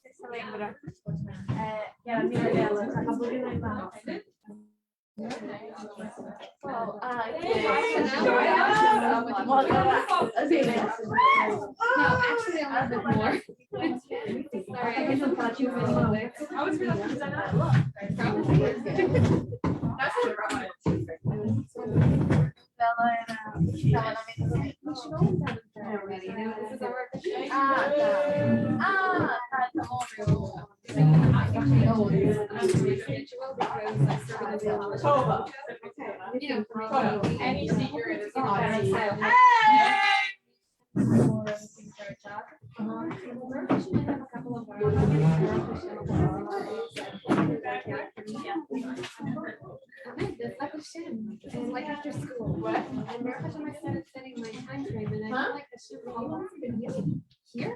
Você lembra? Que era amiga dela, acabou de lembrar. Well, no, actually, a little bit more. Sorry, I guess I thought you were away. I was really upset. Ela era. Tava na mesa. Continuou already. Now, this is our official. Tá bom. Any secret is and like after school. What? And Baruch Hashem, I started setting my time frame, and I feel like the shoot will here.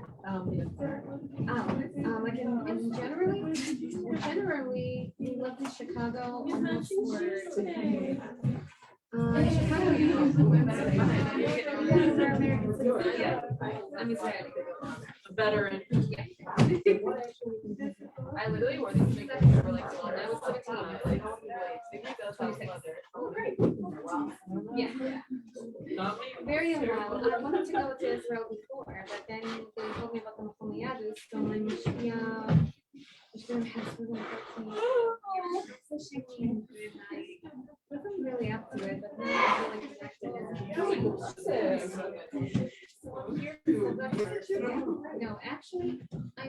Like generally, we lived in Chicago almost for. Chicago, I'm excited. Veteran. Yeah. I literally wore these things for like so long. I was 17. Like, oh, great. Wow. Yeah. Very unwell. I wanted to go to Israel before, but then they told me about the Makom Yadus, so I'm I wasn't really up to it, but then I no, actually, I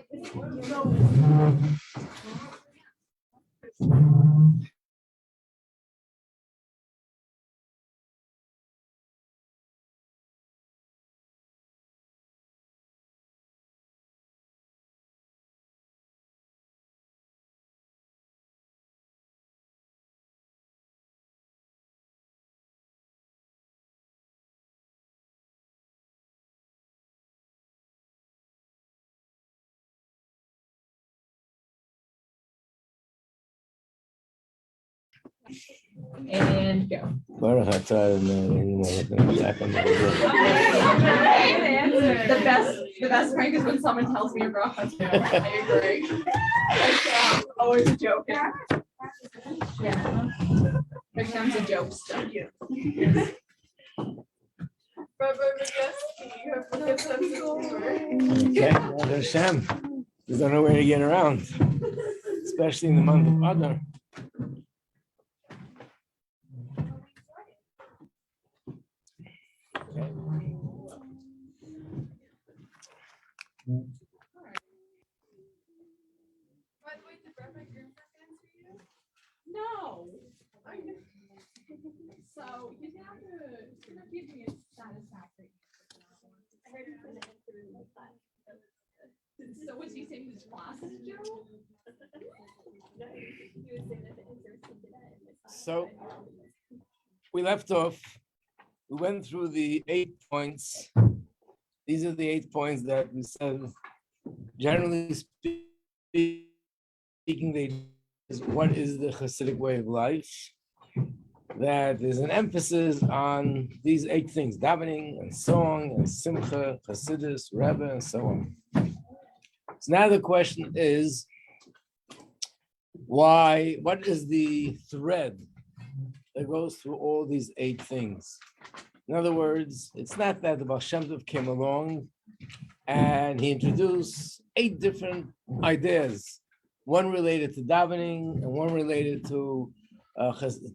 And go. The best prank is when someone tells me a bracha too. I agree. Like, always a joke. Yeah. Becomes a joke stuff. Rabbi Majeski, you have to get some silver. Okay, Hashem. We don't know where to get around, especially in the month of Adar. No. So you have to give me a satisfactory. So was he saying this classes, Joe? So we left off. We went through the 8 points. These are the 8 points that we said, generally speaking, what is the Chassidic way of life? That there's an emphasis on these 8 things: davening and song and simcha, Chassidus, Rebbe, and so on. So now the question is, why? What is the thread that goes through all these 8 things? In other words, it's not that the Baal Shem Tov came along and he introduced 8 different ideas, one related to davening, and one related to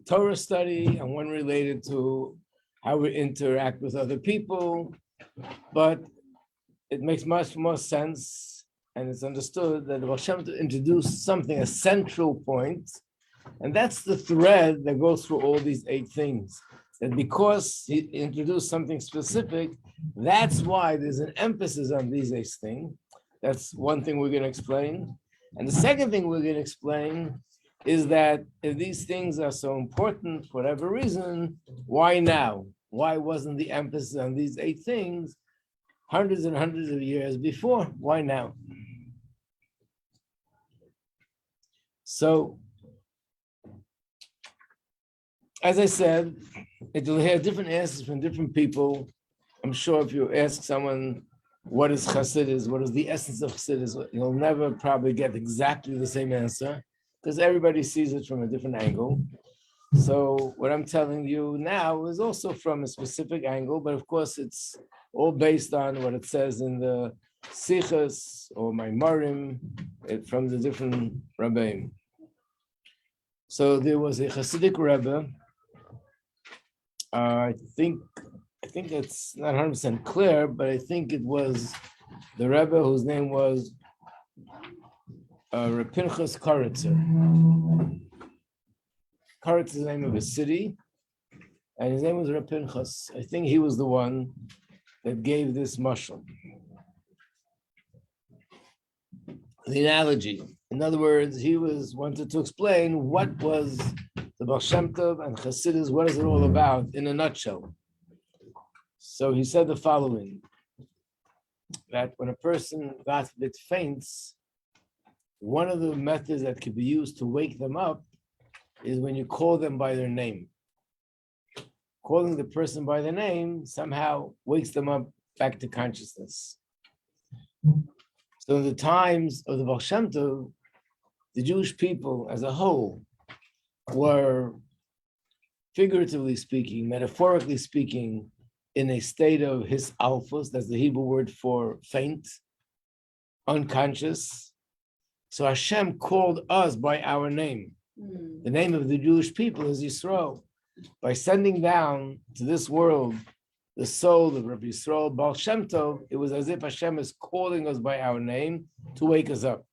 Torah study, and one related to how we interact with other people. But it makes much more sense, and it's understood that the Baal Shem Tov introduced something, a central point, and that's the thread that goes through all these 8 things. That because he introduced something specific, that's why there's an emphasis on these 8 things. That's one thing we're going to explain. And the second thing we're going to explain is that if these things are so important for whatever reason, why now? Why wasn't the emphasis on these 8 things hundreds and hundreds of years before? Why now? So, as I said, it will hear different answers from different people, I'm sure if you ask someone what is Chassidus, what is the essence of Chassidus, you'll never probably get exactly the same answer because everybody sees it from a different angle. So what I'm telling you now is also from a specific angle, but of course it's all based on what it says in the Sichas or Maimarim from the different Rabbeim. So there was a Chassidic Rebbe. I think it's not 100% clear, but I think it was the Rebbe whose name was Reb Pinchas Karitzer. Karitz is the name of a city, and his name was Reb Pinchas. I think he was the one that gave this mashal. The analogy. In other words, he wanted to explain what was the Baal Shem Tov and Chassidus, what is it all about in a nutshell. So he said the following, that when a person, God forbid, faints, one of the methods that could be used to wake them up is when you call them by their name. Calling the person by their name somehow wakes them up back to consciousness. So in the times of the Baal Shem Tov, the Jewish people as a whole were, figuratively speaking, metaphorically speaking, in a state of his alphas, that's the Hebrew word for faint, unconscious. So Hashem called us by our name. The name of the Jewish people is Yisrael. By sending down to this world the soul of Rabbi Yisrael, Baal Shem Tov, it was as if Hashem is calling us by our name to wake us up.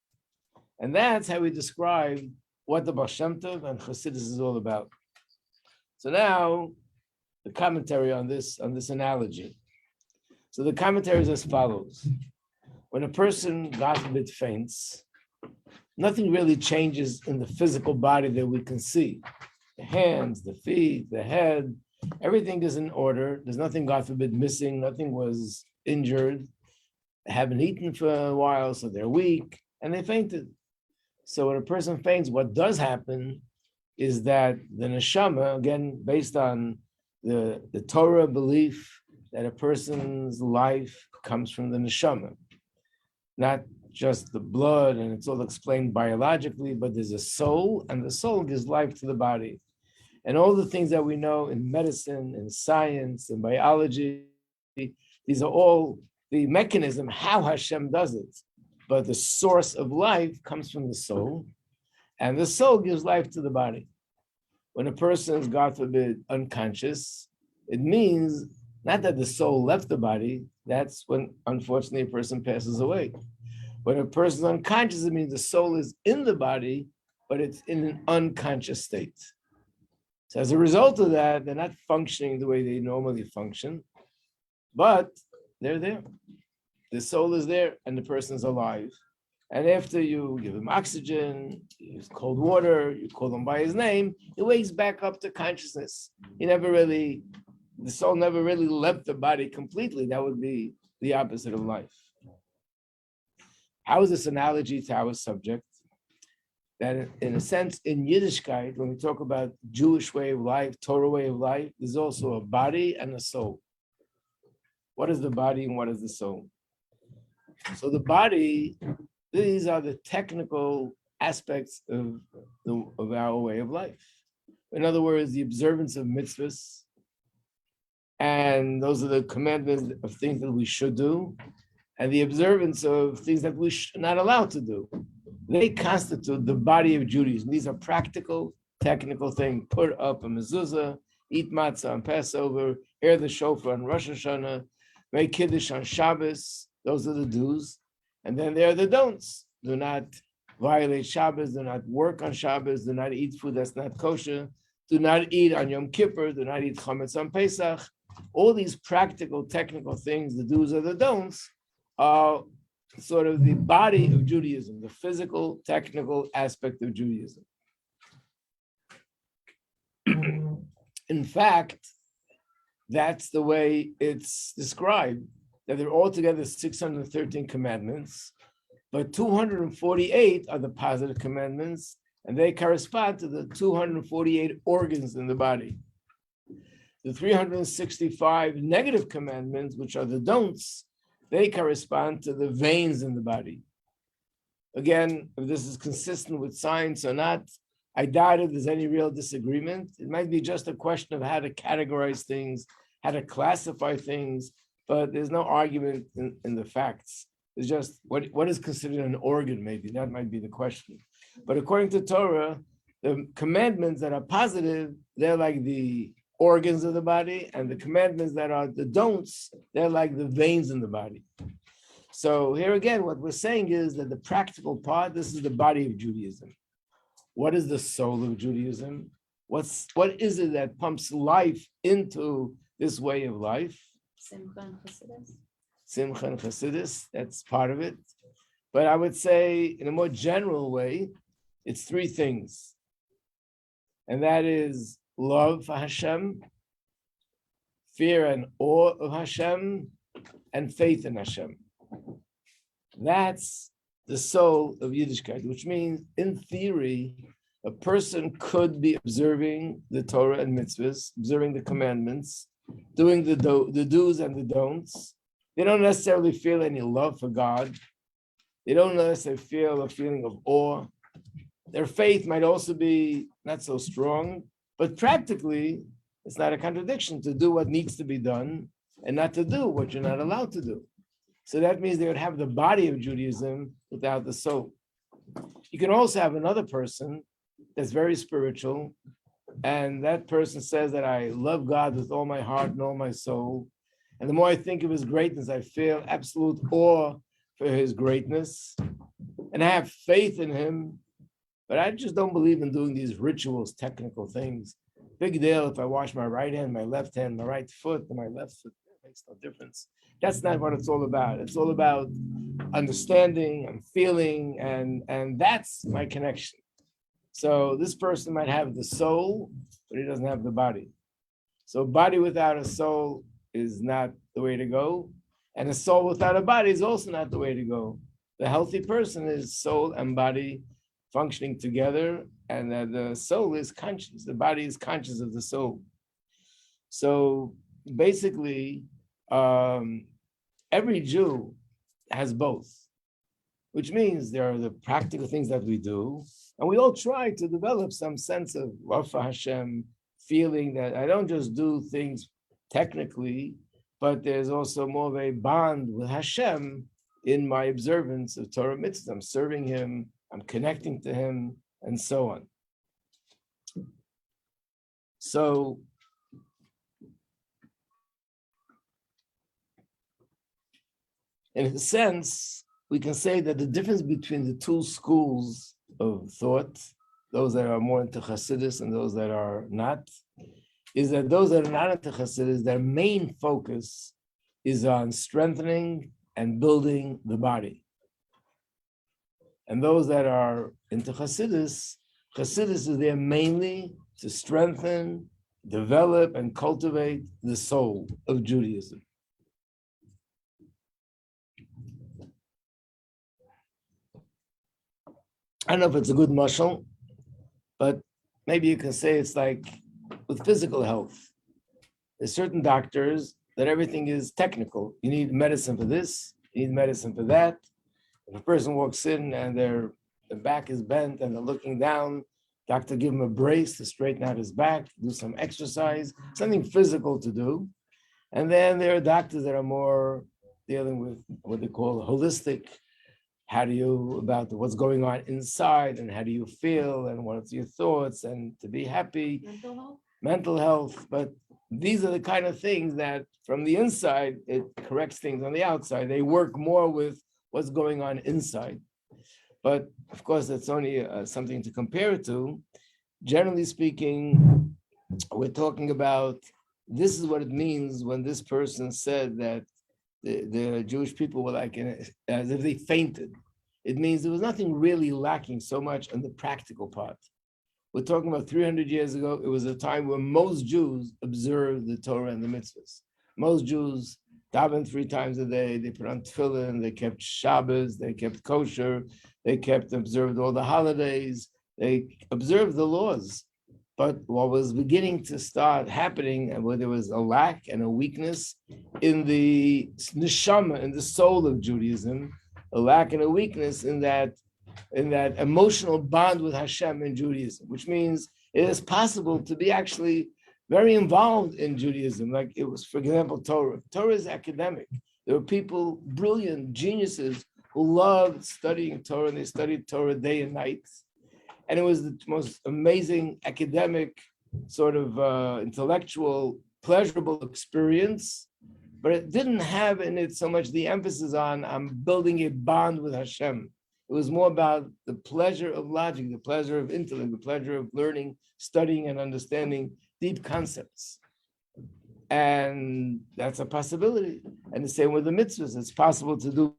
And that's how we describe what the Baal Shem Tov and Chassidus is all about. So now, the commentary on this analogy. So the commentary is as follows. When a person, God forbid, faints, nothing really changes in the physical body that we can see. The hands, the feet, the head, everything is in order. There's nothing, God forbid, missing. Nothing was injured. They haven't eaten for a while, so they're weak, and they fainted. So when a person faints, what does happen is that the neshama, again, based on the Torah belief that a person's life comes from the neshama, not just the blood, and it's all explained biologically, but there's a soul, and the soul gives life to the body. And all the things that we know in medicine, in science, in biology, these are all the mechanism, how Hashem does it. But the source of life comes from the soul, and the soul gives life to the body. When a person is, God forbid, unconscious, it means not that the soul left the body, that's when, unfortunately, a person passes away. When a person is unconscious, it means the soul is in the body, but it's in an unconscious state. So as a result of that, they're not functioning the way they normally function, but they're there. The soul is there and the person is alive. And after you give him oxygen, you use cold water, you call him by his name, he wakes back up to consciousness. The soul never really left the body completely. That would be the opposite of life. How is this analogy to our subject? That in a sense, in Yiddishkeit, when we talk about Jewish way of life, Torah way of life, there's also a body and a soul. What is the body and what is the soul? So the body, these are the technical aspects of our way of life. In other words, the observance of mitzvahs, and those are the commandments of things that we should do, and the observance of things that we are not allowed to do. They constitute the body of Judaism. These are practical, technical things. Put up a mezuzah, eat matzah on Passover, hear the shofar on Rosh Hashanah, make kiddush on Shabbos. Those are the do's. And then there are the don'ts. Do not violate Shabbos, do not work on Shabbos, do not eat food that's not kosher, do not eat on Yom Kippur, do not eat chametz on Pesach. All these practical, technical things, the do's or the don'ts, are sort of the body of Judaism, the physical, technical aspect of Judaism. In fact, that's the way it's described, that there are altogether 613 commandments, but 248 are the positive commandments, and they correspond to the 248 organs in the body. the 365 negative commandments, which are the don'ts, they correspond to the veins in the body. Again, if this is consistent with science or not, I doubt if there's any real disagreement. It might be just a question of how to categorize things, how to classify things, but there's no argument in the facts. It's just what is considered an organ, maybe. That might be the question. But according to Torah, the commandments that are positive, they're like the organs of the body, and the commandments that are the don'ts, they're like the veins in the body. So here again, what we're saying is that the practical part, this is the body of Judaism. What is the soul of Judaism? What is it that pumps life into this way of life? Simcha and Chassidus. Simcha and Chassidus, that's part of it. But I would say, in a more general way, it's three things. And that is love for Hashem, fear and awe of Hashem, and faith in Hashem. That's the soul of Yiddishkeit, which means, in theory, a person could be observing the Torah and mitzvahs, observing the commandments, doing the do's and the don'ts. They don't necessarily feel any love for God. They don't necessarily feel a feeling of awe. Their faith might also be not so strong, but practically, it's not a contradiction to do what needs to be done and not to do what you're not allowed to do. So that means they would have the body of Judaism without the soul. You can also have another person that's very spiritual, and that person says that I love God with all my heart and all my soul. And the more I think of his greatness, I feel absolute awe for his greatness. And I have faith in him, but I just don't believe in doing these rituals, technical things. Big deal if I wash my right hand, my left hand, my right foot, and my left foot. It makes no difference. That's not what it's all about. It's all about understanding and feeling, and that's my connection. So this person might have the soul, but he doesn't have the body. So body without a soul is not the way to go. And a soul without a body is also not the way to go. The healthy person is soul and body functioning together, and the soul is conscious. The body is conscious of the soul. So basically, every Jew has both, which means there are the practical things that we do, and we all try to develop some sense of love for Hashem, feeling that I don't just do things technically, but there's also more of a bond with Hashem in my observance of Torah mitzvahs. I'm serving Him, I'm connecting to Him, and so on. So, in a sense, we can say that the difference between the two schools of thought, those that are more into Chassidus and those that are not, is that those that are not into Chassidus, their main focus is on strengthening and building the body. And those that are into Chassidus, Chassidus is there mainly to strengthen, develop, and cultivate the soul of Judaism. I don't know if it's a good mashal, but maybe you can say it's like with physical health. There's certain doctors that everything is technical. You need medicine for this, you need medicine for that. If a person walks in and their back is bent and they're looking down, doctor give him a brace to straighten out his back, do some exercise, something physical to do. And then there are doctors that are more dealing with what they call holistic. How do you, about what's going on inside, and how do you feel, and what's your thoughts, and to be happy. Mental health. But these are the kind of things that from the inside, it corrects things on the outside. They work more with what's going on inside. But of course, that's only something to compare it to. Generally speaking, we're talking about, this is what it means when this person said that the Jewish people were like, as if they fainted. It means there was nothing really lacking so much on the practical part. We're talking about 300 years ago. It was a time where most Jews observed the Torah and the mitzvahs. Most Jews davened 3 times a day. They put on tefillin. They kept Shabbos. They kept kosher. They observed all the holidays. They observed the laws. But what was beginning to start happening, and where there was a lack and a weakness in the neshama, in the soul of Judaism, a lack and a weakness in that emotional bond with Hashem in Judaism, which means it is possible to be actually very involved in Judaism. Like it was, for example, Torah. Torah is academic. There were people, brilliant geniuses, who loved studying Torah, and they studied Torah day and night. And it was the most amazing academic, sort of intellectual, pleasurable experience. But it didn't have in it so much the emphasis on I'm building a bond with Hashem. It was more about the pleasure of logic, the pleasure of intellect, the pleasure of learning, studying, and understanding deep concepts. And that's a possibility. And the same with the mitzvahs. It's possible to do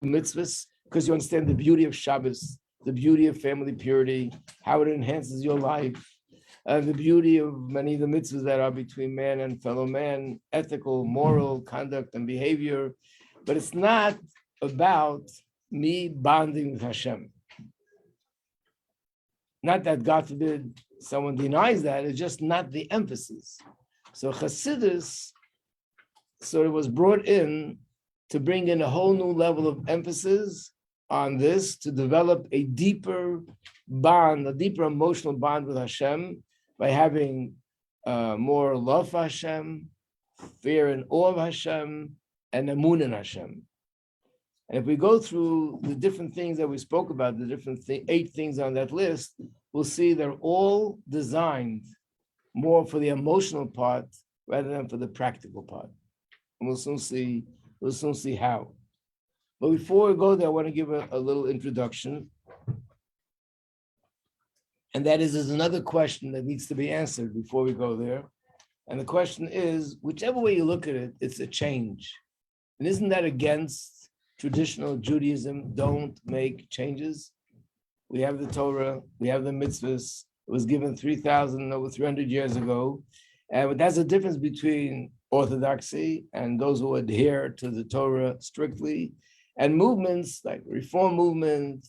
mitzvahs because you understand the beauty of Shabbos, the beauty of family purity, how it enhances your life, the beauty of many of the mitzvahs that are between man and fellow man, ethical, moral conduct and behavior. But it's not about me bonding with Hashem. Not that, God forbid, someone denies that, it's just not the emphasis. So Chassidus sort of was brought in to bring in a whole new level of emphasis on this, to develop a deeper bond, a deeper emotional bond with Hashem by having more love for Hashem, fear and awe of Hashem, and emun in Hashem. And if we go through the different things that we spoke about, the different 8 things on that list, we'll see they're all designed more for the emotional part rather than for the practical part. And we'll soon see how. But before we go there, I want to give a little introduction. And that is, there's another question that needs to be answered before we go there. And the question is, whichever way you look at it, it's a change. And isn't that against traditional Judaism? Don't make changes. We have the Torah, we have the mitzvahs. It was given 300 years ago. And that's the difference between orthodoxy and those who adhere to the Torah strictly, and movements like reform movement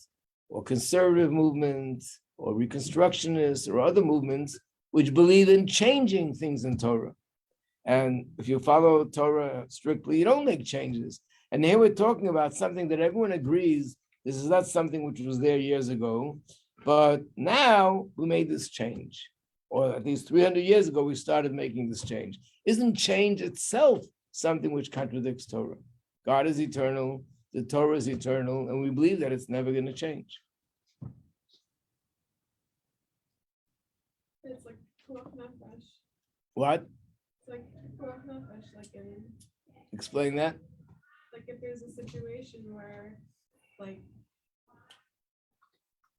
or conservative movement or reconstructionists or other movements which believe in changing things in Torah. And if you follow Torah strictly, you don't make changes. And here we're talking about something that everyone agrees, this is not something which was there years ago, but now we made this change. Or at least 300 years ago, we started making this change. Isn't change itself something which contradicts Torah? God is eternal, the Torah is eternal, and we believe that it's never going to change. It's like Ruach Nefesh. What? It's like Ruach Nefesh, like in, Explain that. like if there's a situation where like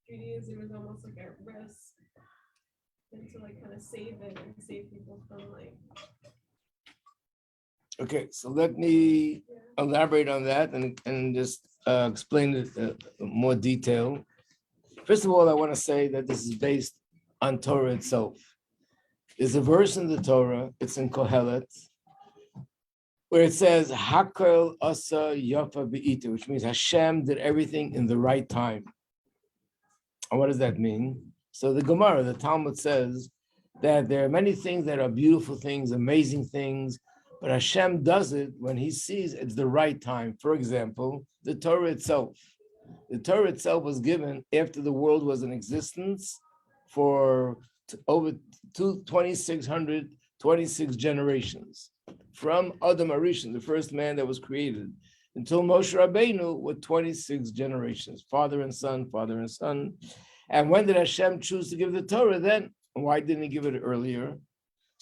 Judaism is almost like at risk, and to like kind of save it and save people from like. Okay, so let me elaborate on that and just explain it in more detail. First of all, I want to say that this is based on Torah itself. There's a verse in the Torah, it's in Kohelet, where it says, Hakel asa yafa be'ita, which means Hashem did everything in the right time. And what does that mean? So the Gemara, the Talmud says that there are many things that are beautiful things, amazing things, but Hashem does it when he sees it's the right time. For example, the Torah itself. The Torah itself was given after the world was in existence for over 26 generations. From Adam Arishon, the first man that was created, until Moshe Rabbeinu, were 26 generations, father and son, father and son. And when did Hashem choose to give the Torah then? Why didn't he give it earlier?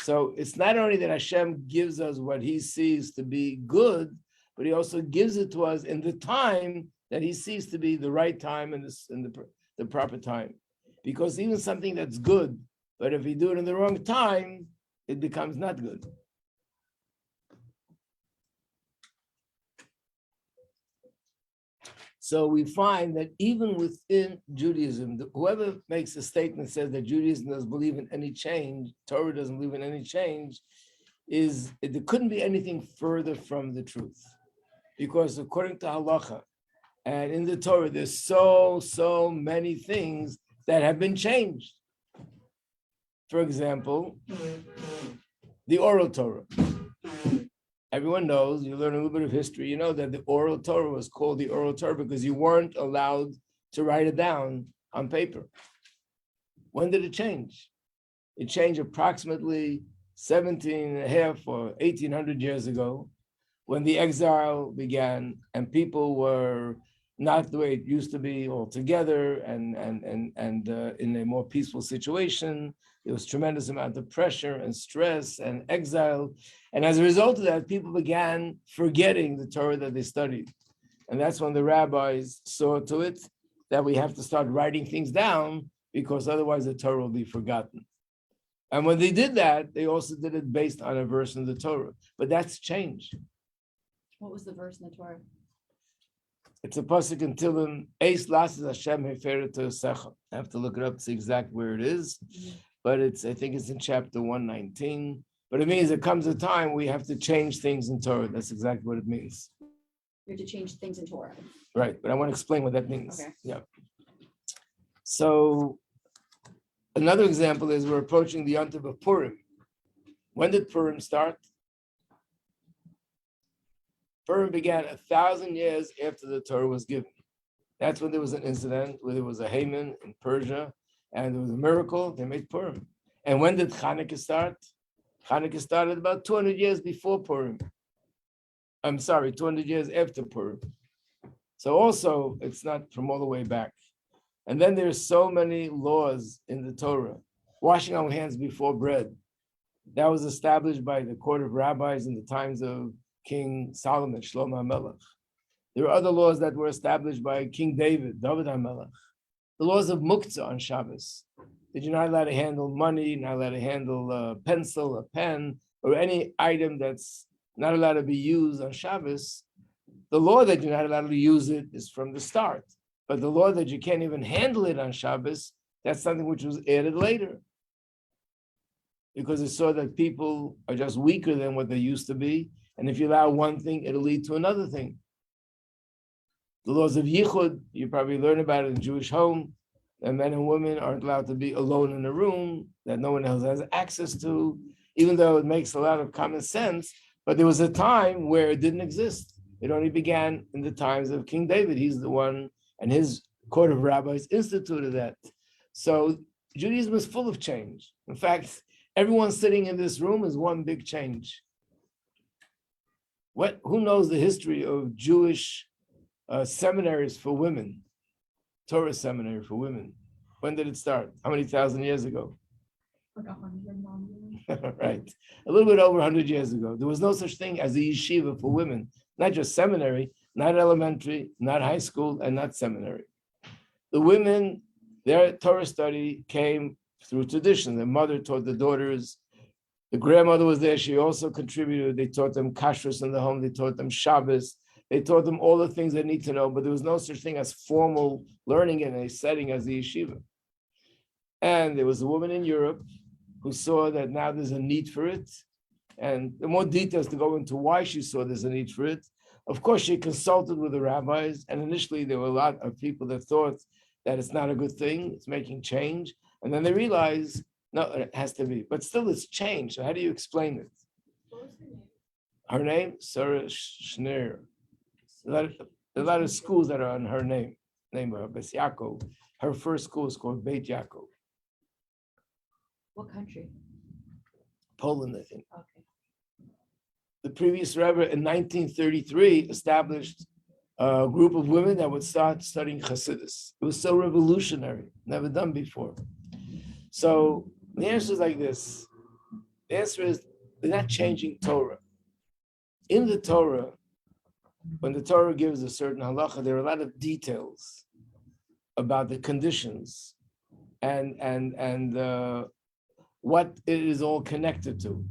So it's not only that Hashem gives us what he sees to be good, but he also gives it to us in the time that he sees to be the right time and the proper time. Because even something that's good, but if you do it in the wrong time, it becomes not good. So we find that even within Judaism, whoever makes a statement says that Judaism doesn't believe in any change, Torah doesn't believe in any change, there couldn't be anything further from the truth. Because according to halacha, and in the Torah, there's so many things that have been changed. For example, the oral Torah. Everyone knows, you learn a little bit of history, you know that the oral Torah was called the oral Torah because you weren't allowed to write it down on paper. When did it change? It changed approximately 17 and a half or 1800 years ago when the exile began and people were not the way it used to be all together and in a more peaceful situation. There was tremendous amount of pressure and stress and exile. And as a result of that, people began forgetting the Torah that they studied. And that's when the rabbis saw to it that we have to start writing things down because otherwise the Torah will be forgotten. And when they did that, they also did it based on a verse in the Torah. But that's changed. What was the verse in the Torah? It's a pasuk in Tehillim, Eis lasis Hashem heferet tosecha. I have to look it up to see exactly where it is. But I think it's in chapter 119. But it means there comes a time we have to change things in Torah. That's exactly what it means. You have to change things in Torah. Right, but I want to explain what that means. Okay. Yeah. So another example is we're approaching the Yontif of Purim. When did Purim start? Purim began 1,000 years after the Torah was given. That's when there was an incident where there was a Haman in Persia and there was a miracle, they made Purim. And when did Hanukkah start? Hanukkah started about 200 years before Purim. 200 years after Purim. So also, it's not from all the way back. And then there's so many laws in the Torah. Washing our hands before bread. That was established by the court of rabbis in the times of King Solomon, Shlomo HaMelech. There were other laws that were established by King David HaMelech. The laws of Muktzah on Shabbos. That you're not allowed to handle money, not allowed to handle a pencil, a pen, or any item that's not allowed to be used on Shabbos. The law that you're not allowed to use it is from the start. But the law that you can't even handle it on Shabbos, that's something which was added later. Because it saw that people are just weaker than what they used to be. And if you allow one thing, it'll lead to another thing. The laws of Yichud, you probably learn about it in Jewish home, that men and women aren't allowed to be alone in a room, that no one else has access to, even though it makes a lot of common sense. But there was a time where it didn't exist. It only began in the times of King David. He's the one, and his court of rabbis instituted that. So Judaism is full of change. In fact, everyone sitting in this room is one big change. Who knows the history of Jewish seminaries for women? Torah seminary for women. When did it start? How many thousand years ago? Like 100. Right. A little bit over 100 years ago. There was no such thing as a yeshiva for women. Not just seminary, not elementary, not high school, and not seminary. The women, their Torah study came through tradition. The mother taught the daughters. The grandmother was there. She also contributed. They taught them kashrus in the home. They taught them Shabbos. They taught them all the things they need to know, but there was no such thing as formal learning in a setting as the yeshiva. And there was a woman in Europe who saw that now there's a need for it. And the more details to go into why she saw there's a need for it. Of course, she consulted with the rabbis. And initially, there were a lot of people that thought that it's not a good thing. It's making change. And then they realized, no, it has to be. But still, it's changed. So how do you explain it? What was her name? Her name, Sarah Schneer. A lot of schools that are on her name of her, Bes Yaakov. Her first school is called Beit Yaakov. What country? Poland, I think. Okay. The previous Rebbe in 1933 established a group of women that would start studying Chassidus. It was so revolutionary, never done before. So the answer is like this. The answer is they're not changing Torah. In the Torah, when the Torah gives a certain halacha, there are a lot of details about the conditions and what it is all connected to.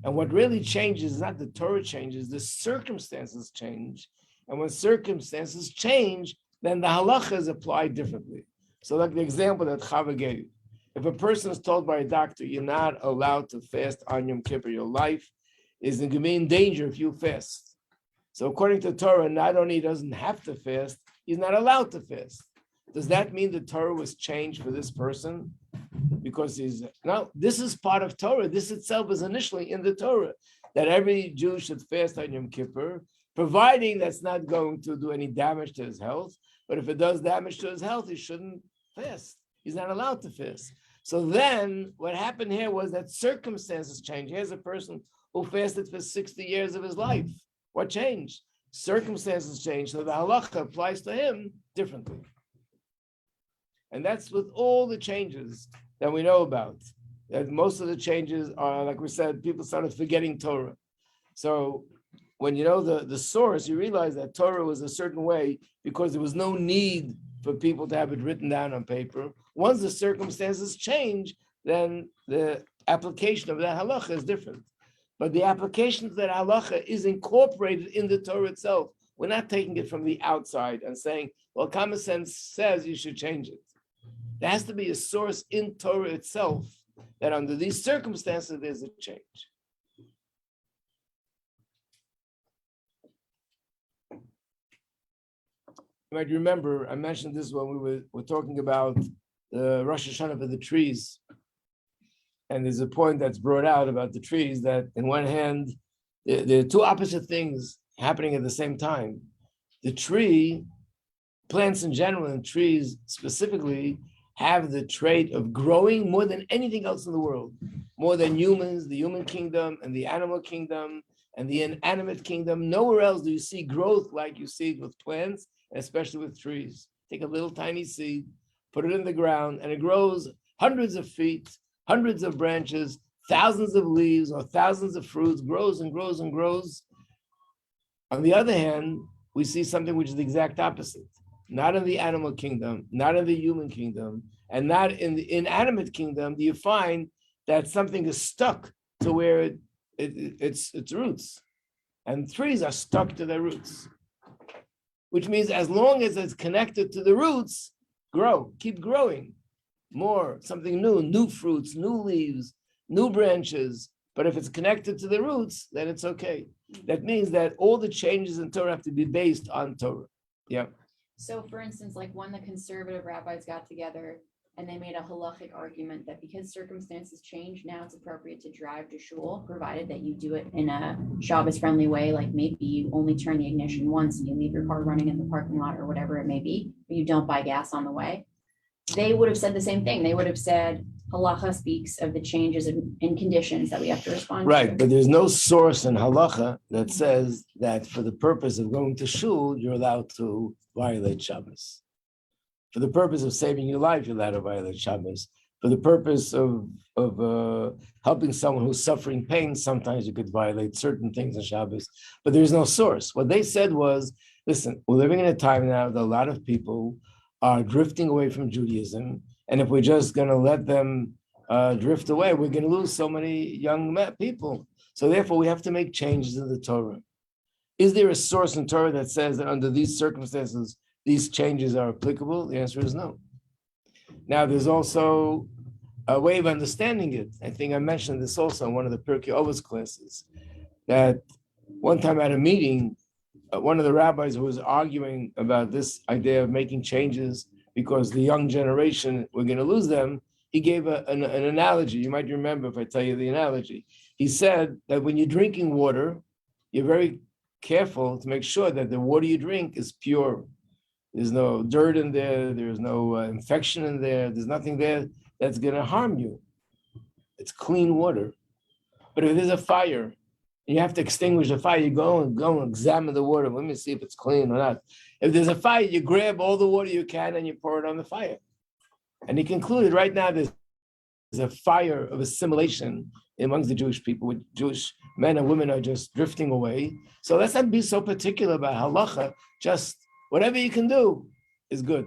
And what really changes is not the Torah changes, the circumstances change. And when circumstances change, then the halacha is applied differently. So like the example that Chava gave, if a person is told by a doctor, you're not allowed to fast on Yom Kippur, your life is going to be in danger if you fast. So according to Torah, not only he doesn't have to fast, he's not allowed to fast. Does that mean the Torah was changed for this person? because he's no. This is part of Torah. This itself is initially in the Torah that every Jew should fast on Yom Kippur, providing that's not going to do any damage to his health. But if it does damage to his health, he shouldn't fast. He's not allowed to fast. So then what happened here was that circumstances changed. Here's a person who fasted for 60 years of his life. What changed? Circumstances changed. So the halacha applies to him differently. And that's with all the changes that we know about. That most of the changes are, like we said, people started forgetting Torah. So when you know the source, you realize that Torah was a certain way because there was no need for people to have it written down on paper. Once the circumstances change, then the application of that halacha is different. But the application of that halacha is incorporated in the Torah itself. We're not taking it from the outside and saying, well, common sense says you should change it. There has to be a source in Torah itself that under these circumstances, there's a change. You might remember, I mentioned this when we were talking about the Rosh Hashanah for the trees. And there's a point that's brought out about the trees that, in one hand, there are two opposite things happening at the same time. The tree, plants in general, and trees specifically, have the trait of growing more than anything else in the world, more than humans, the human kingdom, and the animal kingdom, and the inanimate kingdom. Nowhere else do you see growth like you see it with plants, and especially with trees. Take a little tiny seed, put it in the ground, and it grows hundreds of feet, hundreds of branches, thousands of leaves, or thousands of fruits, grows and grows and grows. On the other hand, we see something which is the exact opposite. Not in the animal kingdom, not in the human kingdom, and not in the inanimate kingdom do you find that something is stuck to where its roots. And trees are stuck to their roots, which means as long as it's connected to the roots, grow, keep growing. More, something new, new fruits, new leaves, new branches. But if it's connected to the roots, then it's okay. That means that all the changes in Torah have to be based on Torah. Yeah. So for instance, like when the conservative rabbis got together and they made a halachic argument that because circumstances change, now it's appropriate to drive to shul, provided that you do it in a Shabbos-friendly way, like maybe you only turn the ignition once and you leave your car running in the parking lot or whatever it may be, or you don't buy gas on the way. They would have said the same thing. They would have said, halacha speaks of the changes in conditions that we have to respond to. Right, but there's no source in halacha that says that for the purpose of going to shul, you're allowed to violate Shabbos. For the purpose of saving your life, you're allowed to violate Shabbos. For the purpose of helping someone who's suffering pain, sometimes you could violate certain things on Shabbos, but there's no source. What they said was, listen, we're living in a time now that a lot of people are drifting away from Judaism, and if we're just going to let them drift away, we're going to lose so many young people. So therefore, we have to make changes in the Torah. Is there a source in Torah that says that under these circumstances, these changes are applicable? The answer is no. Now, there's also a way of understanding it. I think I mentioned this also in one of the Pirkei Avos classes, that one time at a meeting, one of the rabbis who was arguing about this idea of making changes because the young generation, we're going to lose them, he gave an analogy. You might remember if I tell you the analogy. He said that when you're drinking water, you're very careful to make sure that the water you drink is pure. There's no dirt in there. There's no infection in there. There's nothing there that's going to harm you. It's clean water. But if there's a fire, you have to extinguish the fire, you go and examine the water. Let me see if it's clean or not. If there's a fire, you grab all the water you can and you pour it on the fire. And he concluded right now there's a fire of assimilation amongst the Jewish people, with Jewish men and women are just drifting away. So let's not be so particular about halacha. Just whatever you can do is good.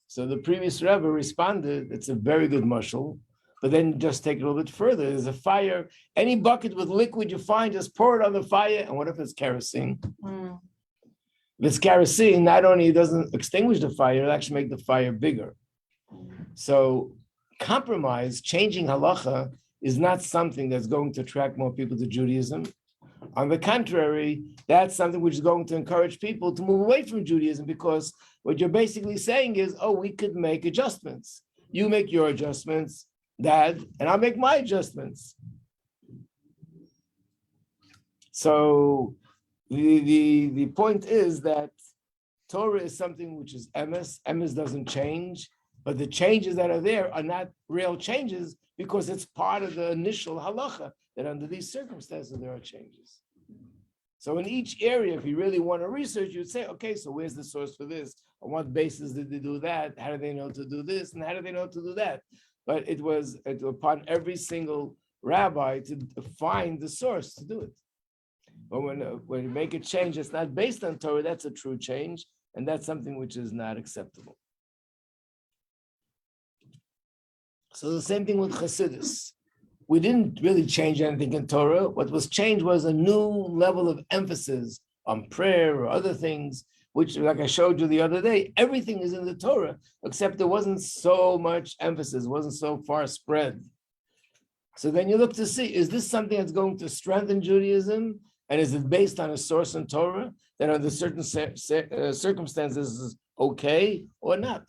So the previous Rebbe responded, it's a very good mashal, but then just take it a little bit further. There's a fire, any bucket with liquid you find, just pour it on the fire. And what if it's kerosene? If it's kerosene, not only it doesn't extinguish the fire, it'll actually make the fire bigger. So compromise, changing halacha, is not something that's going to attract more people to Judaism. On the contrary, that's something which is going to encourage people to move away from Judaism, because what you're basically saying is, oh, we could make adjustments. You make your adjustments, Dad, and I'll make my adjustments. So the point is that Torah is something which is emes. Emes doesn't change, but the changes that are there are not real changes because it's part of the initial halacha that under these circumstances there are changes. So in each area, if you really want to research, you'd say, okay, so where's the source for this? On what basis did they do that? How do they know to do this? And how do they know to do that? But it was upon every single rabbi to find the source to do it. But when you make a change that's not based on Torah, that's a true change, and that's something which is not acceptable. So the same thing with Chassidus. We didn't really change anything in Torah. What was changed was a new level of emphasis on prayer or other things, which, like I showed you the other day, everything is in the Torah, except there wasn't so much emphasis, wasn't so far spread. So then you look to see, is this something that's going to strengthen Judaism? And is it based on a source in Torah that under certain circumstances is okay or not?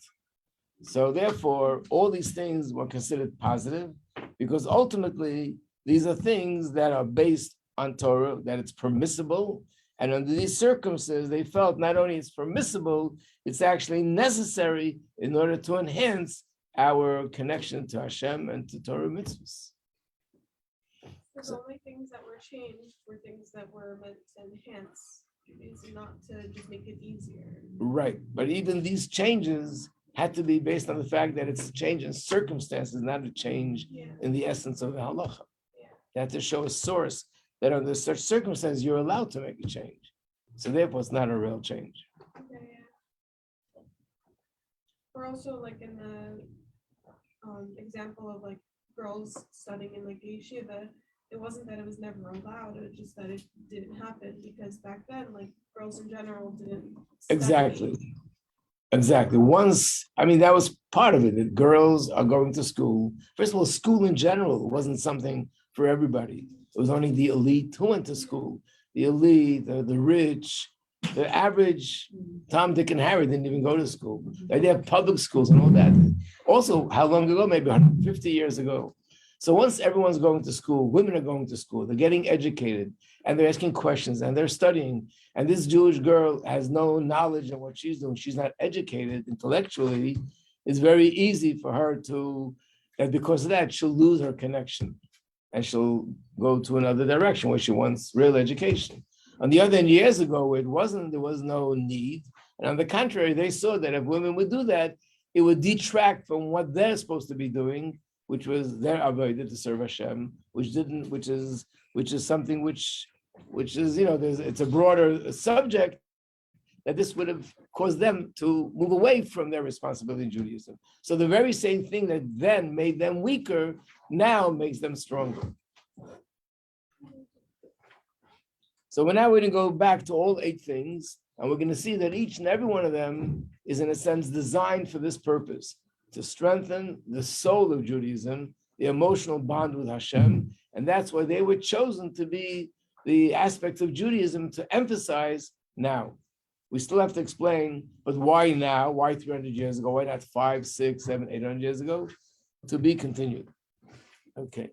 So therefore, all these things were considered positive because ultimately, these are things that are based on Torah, that it's permissible. And under these circumstances, they felt not only it's permissible, it's actually necessary in order to enhance our connection to Hashem and to Torah mitzvahs. The only things that were changed were things that were meant to enhance Judaism, not to just make it easier. Right, but even these changes had to be based on the fact that it's a change in circumstances, not a change in the essence of the halacha. They had to show a source that under such circumstances you're allowed to make a change. So therefore, it's not a real change. Or also like in the example of like girls studying in like the yeshiva, it wasn't that it was never allowed, it was just that it didn't happen because back then, like girls in general didn't study. Exactly. Once, I mean, that was part of it, that girls are going to school. First of all, school in general wasn't something for everybody. It was only the elite who went to school. The elite, the rich, the average Tom, Dick, and Harry didn't even go to school. They had public schools and all that. Also, how long ago? Maybe 150 years ago. So once everyone's going to school, women are going to school, they're getting educated, and they're asking questions, and they're studying. And this Jewish girl has no knowledge of what she's doing. She's not educated intellectually. It's very easy for her to, and because of that, she'll lose her connection. And she'll go to another direction where she wants real education. On the other hand, years ago, there was no need. And on the contrary, they saw that if women would do that, it would detract from what they're supposed to be doing, which was their avodah to serve Hashem, which is something which is, it's a broader subject, that this would have caused them to move away from their responsibility in Judaism. So the very same thing that then made them weaker now makes them stronger. So now we're going to go back to all 8 things, and we're going to see that each and every one of them is in a sense designed for this purpose, to strengthen the soul of Judaism, the emotional bond with Hashem, and that's why they were chosen to be the aspects of Judaism to emphasize now. We still have to explain, but why now? Why 300 years ago? Why not 5, 6, 7, 800 years ago? To be continued. Okay.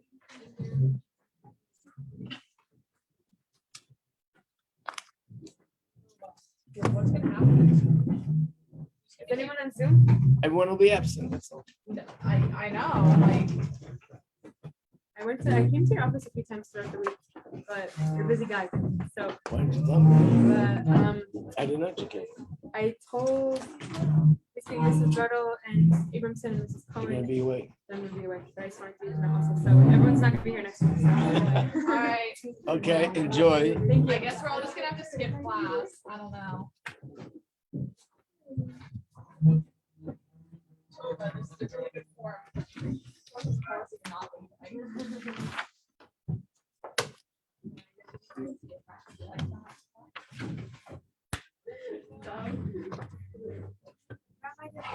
What's going to happen? Is anyone on Zoom? Everyone will be absent. That's all. I know. Like, I came to your office a few times throughout the week, but you're a busy guy. So, Why didn't you tell me? but I did not educate. I told Mrs. Bertle and Abramson and Mrs. You're going Cohen to be away. that I'm going to be away. But I just wanted to use my also. So everyone's not going to be here next week. So. all right. Okay, enjoy. Thank you. I guess we're all just going to have to skip class. I don't know.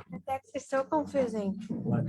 The text is so confusing. What?